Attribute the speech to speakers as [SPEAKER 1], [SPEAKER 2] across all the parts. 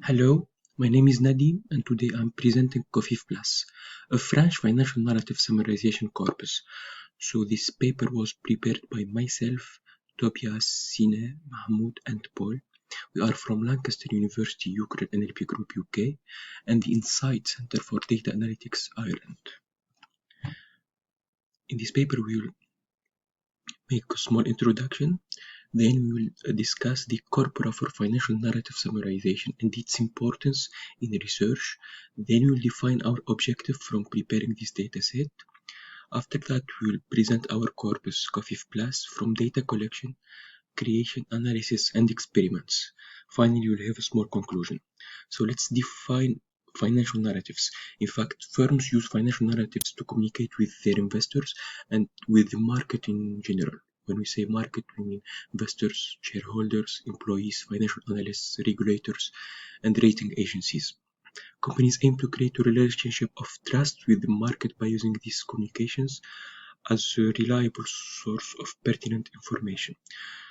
[SPEAKER 1] Hello, my name is Nadhem and today I'm presenting CoFiF Plus, a French financial narrative summarization corpus. So this paper was prepared by myself, Tobias, Sina, Mahmoud and Paul. We are from Lancaster University Ukraine NLP Group UK and the Insight Center for Data Analytics Ireland. In this paper we will make a small introduction. Then we will discuss the corpora for financial narrative summarization and its importance in research. Then we will define our objective from preparing this dataset. After that, we will present our corpus CoFiF Plus from data collection, creation, analysis, and experiments. Finally, we will have a small conclusion. So let's define financial narratives. In fact, firms use financial narratives to communicate with their investors and with the market in general. When we say market, we mean investors, shareholders, employees, financial analysts, regulators, and rating agencies. Companies aim to create a relationship of trust with the market by using these communications as a reliable source of pertinent information.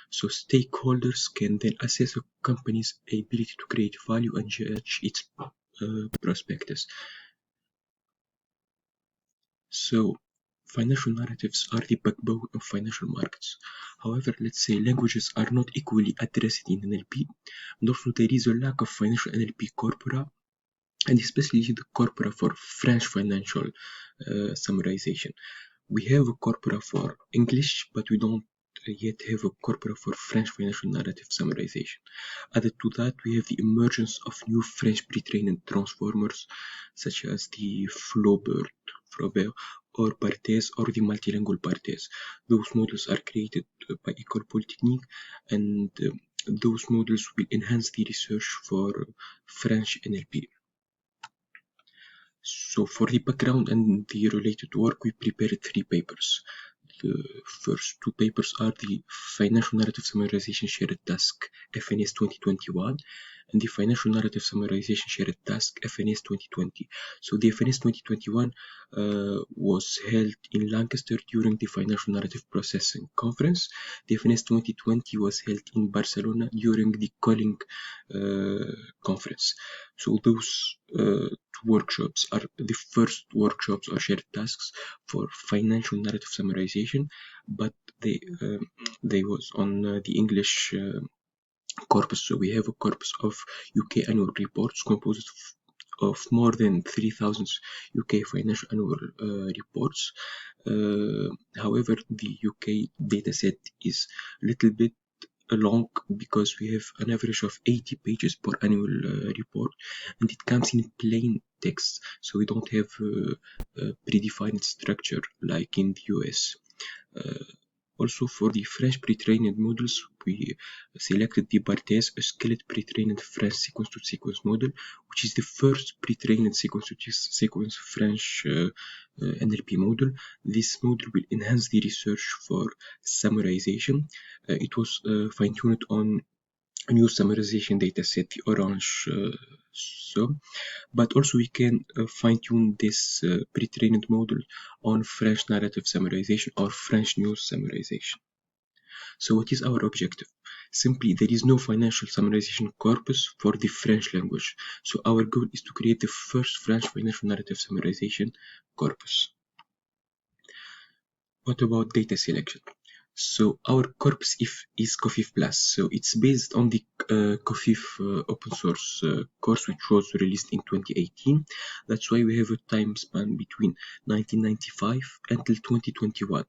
[SPEAKER 1] So stakeholders can then assess a company's ability to create value and judge its prospectus. So financial narratives are the backbone of financial markets. However, let's say languages are not equally addressed in NLP, and also there is a lack of financial NLP corpora, and especially the corpora for French financial summarization. We have a corpora for English, but we don't yet have a corpora for French financial narrative summarization. Added to that, we have the emergence of new French pre-trained transformers, such as the Flaubert, or Barthes, or the multilingual Barthes. Those models are created by École Polytechnique, and those models will enhance the research for French NLP. So for the background and the related work, we prepared 3 papers. The first 2 papers are the Financial Narrative Summarization Shared Task FNS 2021 and the Financial Narrative Summarization Shared Task FNS 2020. So the FNS 2021 was held in Lancaster during the Financial Narrative Processing Conference. The FNS 2020 was held in Barcelona during the Calling Conference. So those 2 workshops are the first workshops or shared tasks for financial narrative summarization, but they was on the English corpus. So we have a corpus of UK annual reports composed of more than 3,000 UK financial annual reports. However, the UK dataset is a little bit long because we have an average of 80 pages per annual report, and it comes in plain text, so we don't have a predefined structure like in the US. Also, for the French pre-trained models, we selected the Barthes, a scaled pre-trained French sequence-to-sequence model, which is the first pre-trained sequence-to-sequence French NLP model. This model will enhance the research for summarization. It was fine-tuned on a new summarization dataset, the orange but also we can fine-tune this pre-trained model on French narrative summarization or French news summarization. So what is our objective? Simply, there is no financial summarization corpus for the French language. So our goal is to create the first French financial narrative summarization corpus. What about data selection? So our corpus is CoFiF Plus. So it's based on the CoFiF open source course, which was released in 2018. That's why we have a time span between 1995 until 2021.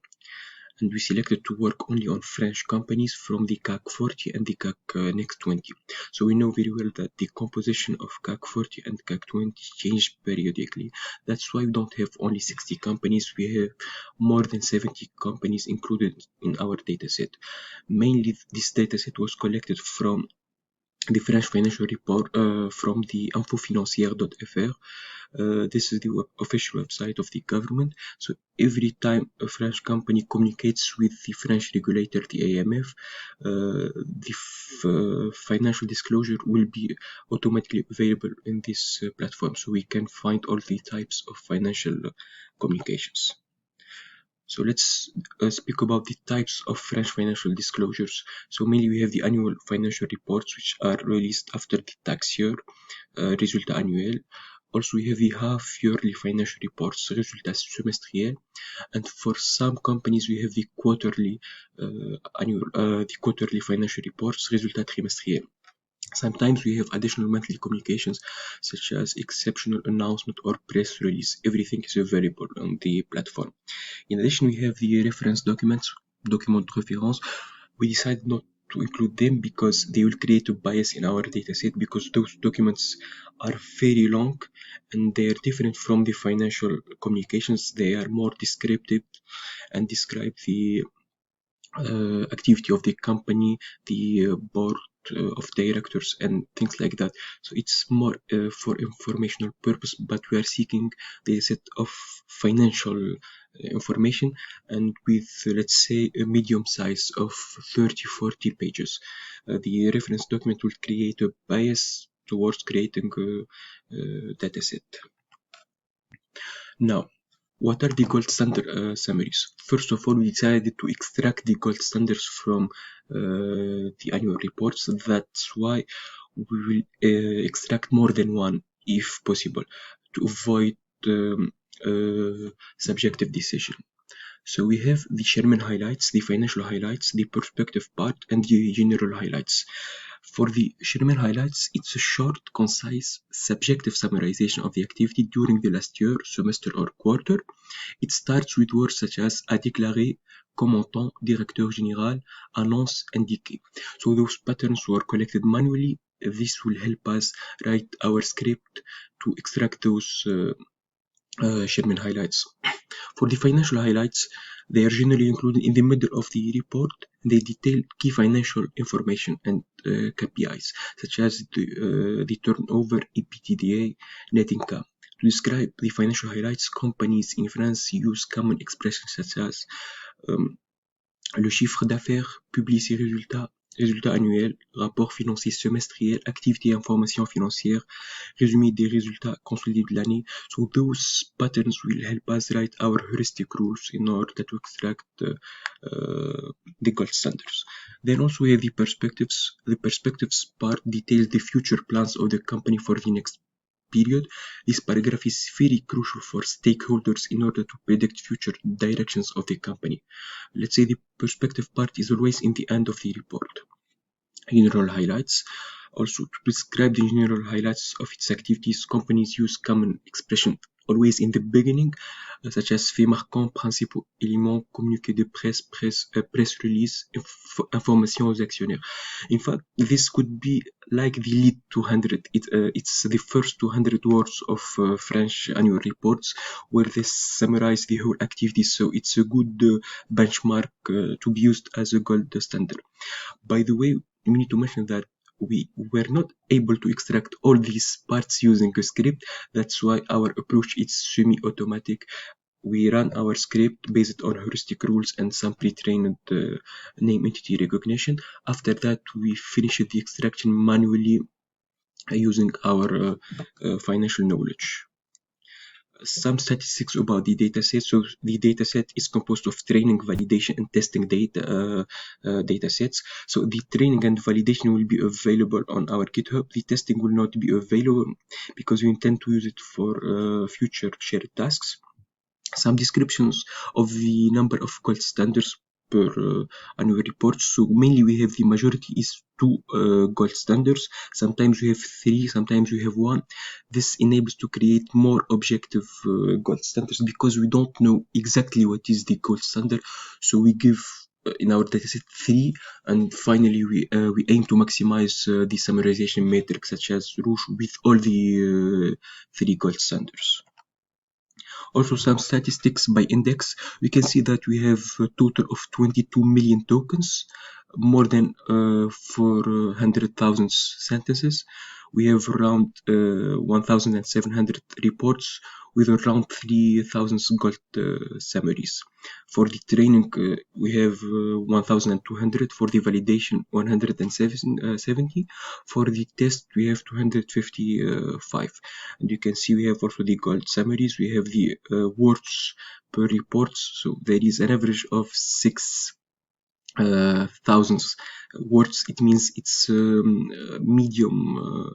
[SPEAKER 1] And we selected to work only on French companies from the CAC 40 and the CAC Next 20. So we know very well that the composition of CAC 40 and CAC 20 change periodically. That's why we don't have only 60 companies, we have more than 70 companies included in our dataset. Mainly this dataset was collected from the French financial report from the infofinancière.fr. This is the official website of the government. So every time a French company communicates with the French regulator, the AMF, the financial disclosure will be automatically available in this platform. So we can find all the types of financial communications. So let's speak about the types of French financial disclosures. So mainly we have the annual financial reports, which are released after the tax year, résultat annuel. Also, we have the half-yearly financial reports, résultats semestriels, and for some companies we have the quarterly financial reports, résultats trimestriels. Sometimes we have additional monthly communications such as exceptional announcement or press release. Everything is available on the platform. In addition, we have the reference documents, document référence. We decided not to include them because they will create a bias in our dataset, because those documents are very long and they are different from the financial communications. They are more descriptive and describe the activity of the company, the board of directors and things like that. So it's more for informational purpose, but we are seeking the set of financial information, and with let's say a medium size of 30-40 pages. The reference document will create a bias towards creating a dataset. Now, what are the gold standard summaries? First of all, we decided to extract the gold standards from the annual reports. That's why we will extract more than one if possible to avoid subjective decision. So we have the chairman highlights, the financial highlights, the perspective part, and the general highlights. For the chairman highlights, it's a short, concise, subjective summarization of the activity during the last year, semester, or quarter. It starts with words such as a déclaré, commentant, directeur général, annonce, indiqué. So those patterns were collected manually. This will help us write our script to extract those chairman highlights. For the financial highlights, they are generally included in the middle of the report. They detail key financial information and KPIs, such as the turnover, EBITDA, net income. To describe the financial highlights, companies in France use common expressions such as le chiffre d'affaires, publie ses résultats, résultats annuels, rapport financier semestriel, activité et information financière, résumé des résultats consolidés de l'année. So those patterns will help us write our heuristic rules in order to extract the gold standards. Then also we have the perspectives. The perspectives part details the future plans of the company for the next period. This paragraph is very crucial for stakeholders in order to predict future directions of the company. Let's say the perspective part is always in the end of the report. General highlights. Also, to describe the general highlights of its activities, companies use common expression always in the beginning, such as faits marquants, principaux éléments, communiqué de presse, press release, information aux actionnaires. In fact, this could be like the lead 200. It's the first 200 words of French annual reports where they summarize the whole activity. So it's a good benchmark to be used as a gold standard. By the way, we need to mention that we were not able to extract all these parts using a script. That's why our approach is semi-automatic. We run our script based on heuristic rules and some pre-trained name entity recognition. After that, we finish the extraction manually using our financial knowledge. Some statistics about the dataset. So the dataset is composed of training, validation, and testing datasets. So the training and validation will be available on our GitHub. The testing will not be available because we intend to use it for future shared tasks. Some descriptions of the number of gold standards per annual report. So mainly we have the majority is 2 gold standards. Sometimes we have 3, sometimes we have 1. This enables to create more objective gold standards because we don't know exactly what is the gold standard. So we give in our dataset 3, and finally we aim to maximize the summarization matrix such as Rouge with all the 3 gold standards. Also, some statistics by index. We can see that we have a total of 22 million tokens, more than 400,000 sentences. We have around 1,700 reports with around 3,000 gold summaries. For the training, we have 1,200. For the validation, 170. For the test, we have 255. And you can see we have also the gold summaries. We have the words per report. So there is an average of 6,000 words. It means it's medium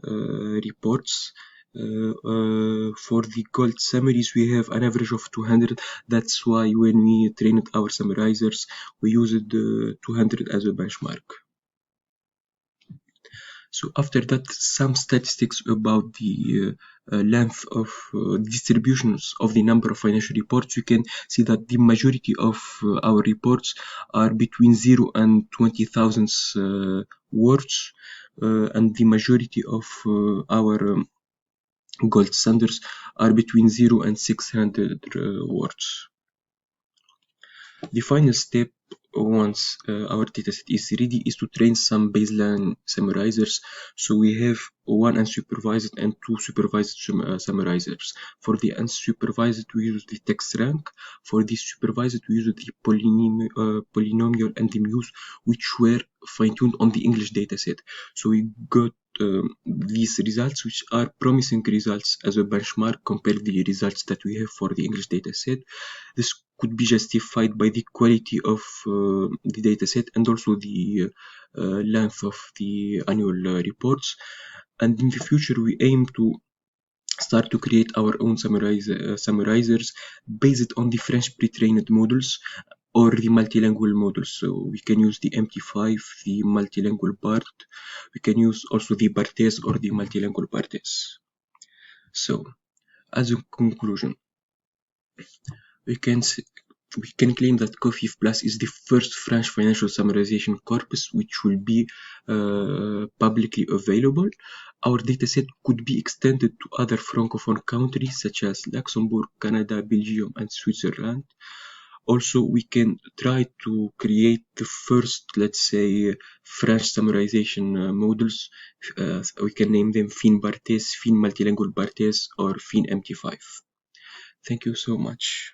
[SPEAKER 1] reports. For the gold summaries, we have an average of 200. That's why when we trained our summarizers, we used 200 as a benchmark. So after that, some statistics about the length of distributions of the number of financial reports. You can see that the majority of our reports are between 0 and 20,000 words, and the majority of our gold standards are between 0 and 600 words. The final step, once our dataset is ready, is to train some baseline summarizers. So we have one unsupervised and two supervised summarizers. For the unsupervised, we use the text rank. For the supervised, we use the polynomial and the muse, which were fine-tuned on the English dataset. So we got these results, which are promising results as a benchmark compared to the results that we have for the English dataset. This could be justified by the quality of the dataset and also the length of the annual reports. And in the future, we aim to start to create our own summarizers based on the French pre-trained models or the multilingual models. So we can use the MT5, the multilingual BART. We can use also the Barthes or the multilingual Barthes. So, as a conclusion, we can claim that CoFiF Plus is the first French financial summarization corpus which will be publicly available. Our dataset could be extended to other Francophone countries such as Luxembourg, Canada, Belgium, and Switzerland. Also, we can try to create the first, let's say, French summarization models. We can name them FIN Barthes, FIN Multilingual Barthes, or FIN MT5. Thank you so much.